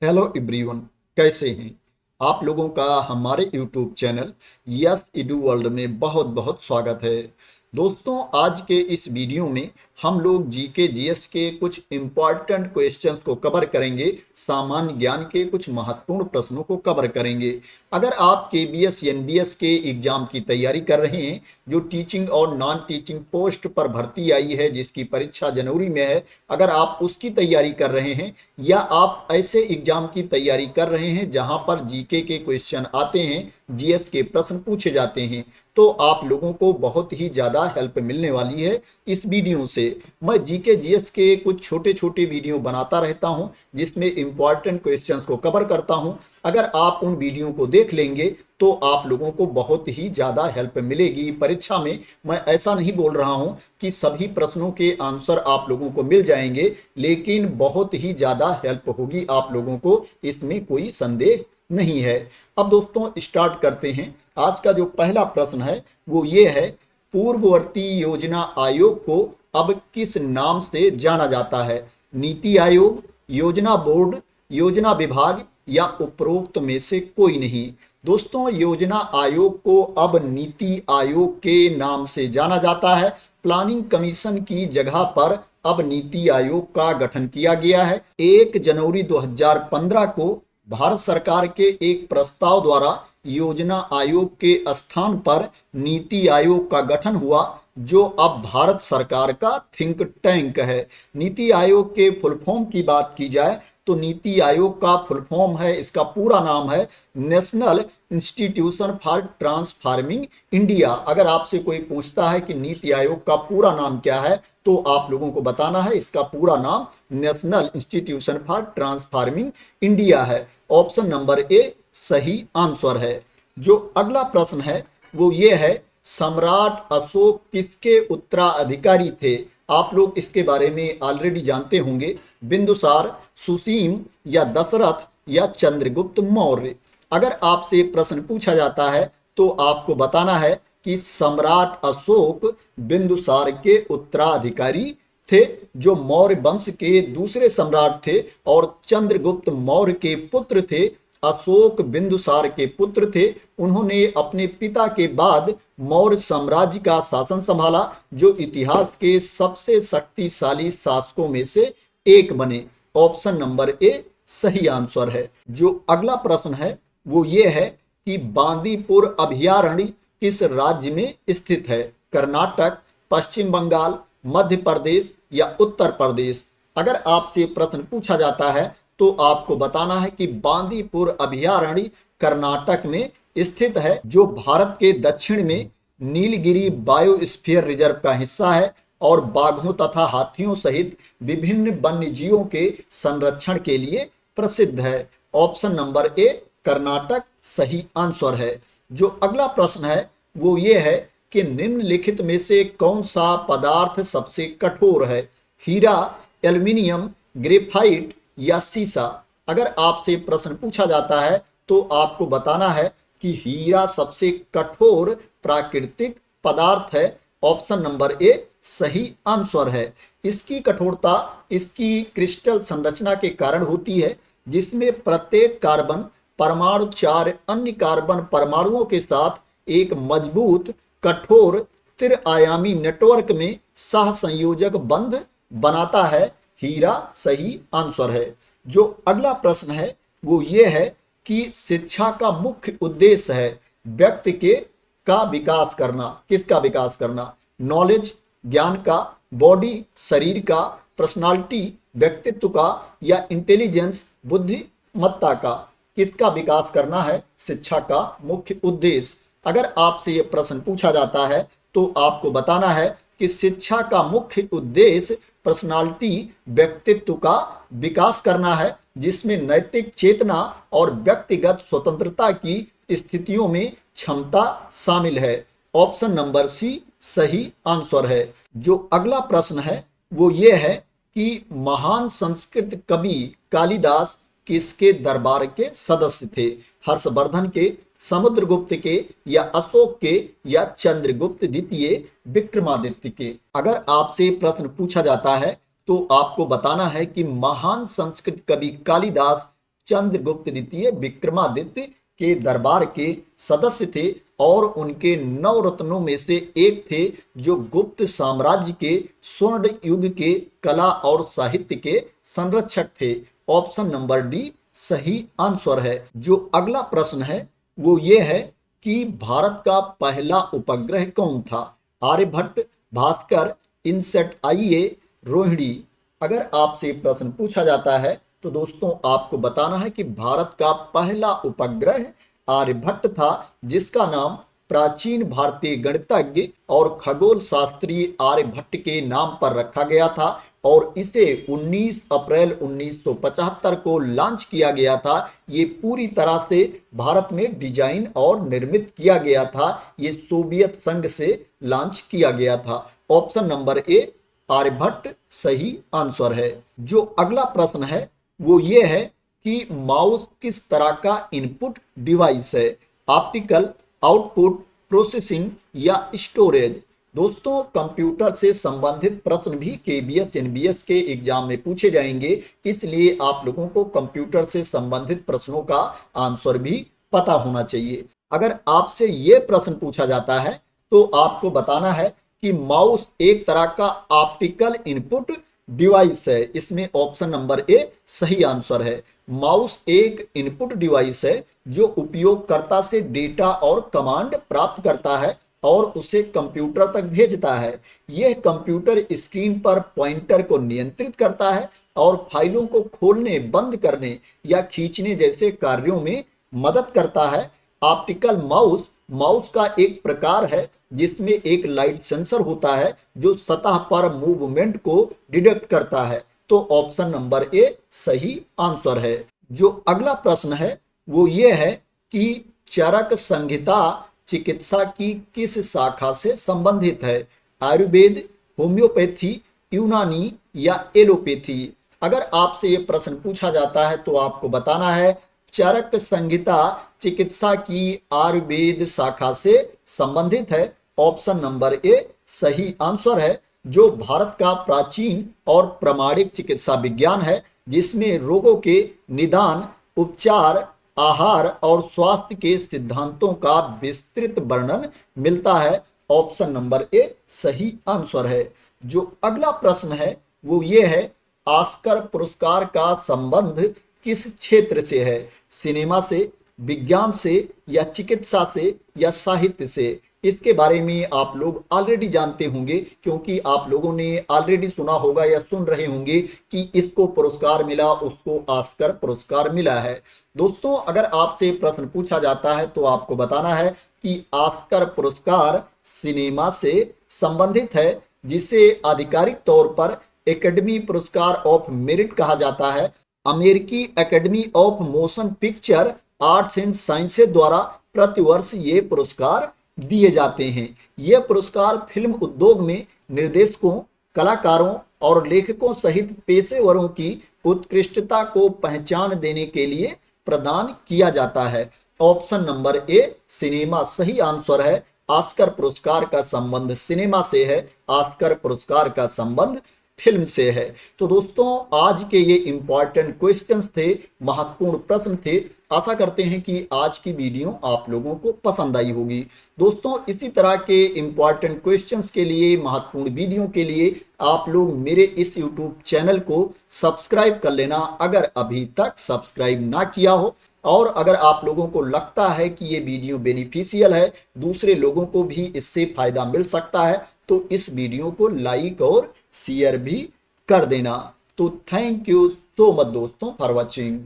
Hello everyone. कैसे हैं आप लोगों का हमारे यूट्यूब चैनल यस इडू वर्ल्ड में बहुत बहुत स्वागत है। दोस्तों, आज के इस वीडियो में हम लोग जीके जीएस के कुछ इम्पॉर्टेंट क्वेश्चंस को कवर करेंगे। सामान्य ज्ञान के कुछ महत्वपूर्ण प्रश्नों को कवर करेंगे। अगर आप केबीएस एनबीएस के एग्जाम की तैयारी कर रहे हैं, जो टीचिंग और नॉन टीचिंग पोस्ट पर भर्ती आई है जिसकी परीक्षा जनवरी में है, अगर आप उसकी तैयारी कर रहे हैं या आप ऐसे एग्जाम की तैयारी कर रहे हैं जहां पर जीके के क्वेश्चन आते हैं, जीएस के प्रश्न पूछे जाते हैं, तो आप लोगों को बहुत ही ज़्यादा हेल्प मिलने वाली है इस वीडियो से। मैं जीके जीएस के कुछ छोटे छोटे वीडियो बनाता रहता हूं जिसमें इंपॉर्टेंट क्वेश्चंस को कवर करता हूं। अगर आप उन वीडियो को देख लेंगे तो आप लोगों को बहुत ही ज़्यादा हेल्प मिलेगी परीक्षा में। मैं ऐसा नहीं बोल रहा हूं कि सभी प्रश्नों के आंसर आप लोगों को मिल जाएंगे, लेकिन बहुत ही ज़्यादा हेल्प होगी आप लोगों को, इसमें कोई संदेह नहीं है। अब दोस्तों स्टार्ट करते हैं। आज का जो पहला प्रश्न है वो ये है, पूर्ववर्ती योजना आयोग को अब किस नाम से जाना जाता है? नीति आयोग, योजना बोर्ड, योजना विभाग या उपरोक्त में से कोई नहीं। दोस्तों, योजना आयोग को अब नीति आयोग के नाम से जाना जाता है। प्लानिंग कमीशन की जगह पर अब नीति आयोग का गठन किया गया है। 1 जनवरी 2015 को भारत सरकार के एक प्रस्ताव द्वारा योजना आयोग के स्थान पर नीति आयोग का गठन हुआ, जो अब भारत सरकार का थिंक टैंक है। नीति आयोग के फुल फॉर्म की बात की जाए तो नीति आयोग का फुल फॉर्म है, इसका पूरा नाम है national institution for transforming India. अगर आपसे कोई पूछता है कि नीति आयोग का पूरा नाम क्या है, तो आप लोगों को बताना है इसका पूरा नाम national institution for transforming India है। ऑप्शन नंबर ए सही आंसर है। जो अगला प्रश्न है वो ये है, सम्राट अशोक किसके उत्तराधिकारी थे? आप लोग इसके बारे में ऑलरेडी जानते होंगे। बिंदुसार, सुसीम या दशरथ या चंद्रगुप्त मौर्य। अगर आपसे प्रश्न पूछा जाता है तो आपको बताना है कि सम्राट अशोक बिंदुसार के उत्तराधिकारी थे, जो मौर्य वंश के दूसरे सम्राट थे और चंद्रगुप्त मौर्य के पुत्र थे। अशोक बिंदुसार के पुत्र थे। उन्होंने अपने पिता के बाद मौर्य साम्राज्य का शासन संभाला, जो इतिहास के सबसे शक्तिशाली शासकों में से एक बने। ऑप्शन नंबर ए सही आंसर है। जो अगला प्रश्न है वो ये है कि बांदीपुर अभयारण्य किस राज्य में स्थित है? कर्नाटक, पश्चिम बंगाल, मध्य प्रदेश या उत्तर प्रदेश। अगर आपसे प्रश्न पूछा जाता है तो आपको बताना है कि बांदीपुर अभयारण्य कर्नाटक में स्थित है, जो भारत के दक्षिण में नीलगिरी बायोस्फीयर रिजर्व का हिस्सा है और बाघों तथा हाथियों सहित विभिन्न वन्यजीवों के संरक्षण के लिए प्रसिद्ध है। ऑप्शन नंबर ए कर्नाटक सही आंसर है। जो अगला प्रश्न है वो ये है कि निम्नलिखित में से कौन सा पदार्थ सबसे कठोर है? हीरा, एल्युमिनियम, ग्रेफाइट या सीसा। अगर आपसे प्रश्न पूछा जाता है तो आपको बताना है कि हीरा सबसे कठोर प्राकृतिक पदार्थ है। ऑप्शन नंबर ए सही आंसर है। इसकी कठोरता इसकी क्रिस्टल संरचना के कारण होती है, जिसमें प्रत्येक कार्बन परमाणु 4 अन्य कार्बन परमाणुओं के साथ एक मजबूत कठोर त्रिआयामी नेटवर्क में सह संयोजक बंध बनाता है। हीरा सही आंसर है। जो अगला प्रश्न है वो ये है कि शिक्षा का मुख्य उद्देश्य है व्यक्ति के का विकास करना। किसका विकास करना? नॉलेज ज्ञान का, बॉडी शरीर का, पर्सनालिटी व्यक्तित्व का या इंटेलिजेंस बुद्धिमत्ता का। किसका विकास करना है शिक्षा का मुख्य उद्देश्य? अगर आपसे यह प्रश्न पूछा जाता है तो आपको बताना है कि शिक्षा का मुख्य उद्देश्य पर्सनालिटी व्यक्तित्व का विकास करना है, जिसमें नैतिक चेतना और व्यक्तिगत स्वतंत्रता की स्थितियों में क्षमता शामिल है। ऑप्शन नंबर सी सही आंसर है। जो अगला प्रश्न है वो ये है कि महान संस्कृत कवि कालिदास किसके दरबार के सदस्य थे? हर्षवर्धन के, समुद्रगुप्त के या अशोक के या चंद्रगुप्त द्वितीय विक्रमादित्य के। अगर आपसे प्रश्न पूछा जाता है तो आपको बताना है कि महान संस्कृत कवि कालिदास चंद्रगुप्त द्वितीय विक्रमादित्य के दरबार के सदस्य थे और उनके 9 रत्नों में से एक थे, जो गुप्त साम्राज्य के स्वर्ण युग के कला और साहित्य के संरक्षक थे। ऑप्शन नंबर डी सही आंसर है। जो अगला प्रश्न है वो ये है कि भारत का पहला उपग्रह कौन था? आर्यभट्ट, भास्कर, इनसेट आईए, रोहिणी। अगर आपसे प्रश्न पूछा जाता है तो दोस्तों आपको बताना है कि भारत का पहला उपग्रह आर्यभट्ट था, जिसका नाम प्राचीन भारतीय गणितज्ञ और खगोल शास्त्री आर्यभट्ट के नाम पर रखा गया था और इसे 19 अप्रैल 1975 को लॉन्च किया गया था। ये पूरी तरह से भारत में डिजाइन और निर्मित किया गया था। ये सोवियत संघ से लॉन्च किया गया था। ऑप्शन नंबर ए आर्यभट्ट सही आंसर है। जो अगला प्रश्न है वो ये है कि माउस किस तरह का इनपुट डिवाइस है? ऑप्टिकल, आउटपुट, प्रोसेसिंग या स्टोरेज। दोस्तों कंप्यूटर से संबंधित प्रश्न भी केबीएस एनबीएस के एग्जाम में पूछे जाएंगे, इसलिए आप लोगों को कंप्यूटर से संबंधित प्रश्नों का आंसर भी पता होना चाहिए। अगर आपसे ये प्रश्न पूछा जाता है तो आपको बताना है कि माउस एक तरह का ऑप्टिकल इनपुट डिवाइस है। इसमें ऑप्शन नंबर ए सही आंसर है। माउस एक इनपुट डिवाइस है जो उपयोगकर्ता से डेटा और कमांड प्राप्त करता है और उसे कंप्यूटर तक भेजता है। यह कंप्यूटर स्क्रीन पर पॉइंटर को नियंत्रित करता है और फाइलों को खोलने, बंद करने या खींचने जैसे कार्यों में मदद करता है। ऑप्टिकल माउस माउस का एक प्रकार है जिसमें एक लाइट सेंसर होता है जो सतह पर मूवमेंट को डिटेक्ट करता है। तो ऑप्शन नंबर ए सही आंसर है। जो अगला प्रश्न है वो ये है कि चरक संहिता चिकित्सा की किस शाखा से संबंधित है? आयुर्वेद, होम्योपैथी, यूनानी या एलोपैथी। अगर आपसे ये प्रश्न पूछा जाता है तो आपको बताना है चरक संहिता चिकित्सा की आयुर्वेद शाखा से संबंधित है। ऑप्शन नंबर ए सही आंसर है। जो भारत का प्राचीन और प्रामाणिक चिकित्सा विज्ञान है जिसमें रोगों के निदान, उपचार, आहार और स्वास्थ्य के सिद्धांतों का विस्तृत वर्णन मिलता है। ऑप्शन नंबर ए सही आंसर है। जो अगला प्रश्न है वो ये है ऑस्कर पुरस्कार का संबंध किस क्षेत्र से है? सिनेमा से, विज्ञान से या चिकित्सा से या साहित्य से? इसके बारे में आप लोग ऑलरेडी जानते होंगे क्योंकि आप लोगों ने ऑलरेडी सुना होगा या सुन रहे होंगे कि इसको पुरस्कार मिला, उसको ऑस्कर पुरस्कार मिला है। दोस्तों अगर आपसे प्रश्न पूछा जाता है तो आपको बताना है कि ऑस्कर पुरस्कार सिनेमा से संबंधित है, जिसे आधिकारिक तौर पर एकेडमी पुरस्कार ऑफ मेरिट कहा जाता है। अमेरिकी academy of motion picture arts and sciences द्वारा प्रतिवर्ष ये पुरस्कार दिए जाते हैं। ये पुरस्कार फिल्म उद्योग में निर्देशकों, कलाकारों और लेखकों सहित पेशेवरों की उत्कृष्टता को पहचान देने के लिए प्रदान किया जाता है। ऑप्शन नंबर ए सिनेमा सही आंसर है। ऑस्कर पुरस्कार का संबंध सिनेमा से है, ऑस्कर पुरस्कार का संबंध फिल्म से है। तो दोस्तों आज के ये इंपॉर्टेंट क्वेश्चंस थे, महत्वपूर्ण प्रश्न थे। आशा करते हैं कि आज की वीडियो आप लोगों को पसंद आई होगी। दोस्तों इसी तरह के इंपॉर्टेंट क्वेश्चंस के लिए, महत्वपूर्ण वीडियो के लिए आप लोग मेरे इस यूट्यूब चैनल को सब्सक्राइब कर लेना अगर अभी तक सब्सक्राइब ना किया हो। और अगर आप लोगों को लगता है कि ये वीडियो बेनिफिशियल है, दूसरे लोगों को भी इससे फायदा मिल सकता है, तो इस वीडियो को लाइक और शेयर भी कर देना। तो थैंक यू सो मच दोस्तों फॉर वॉचिंग।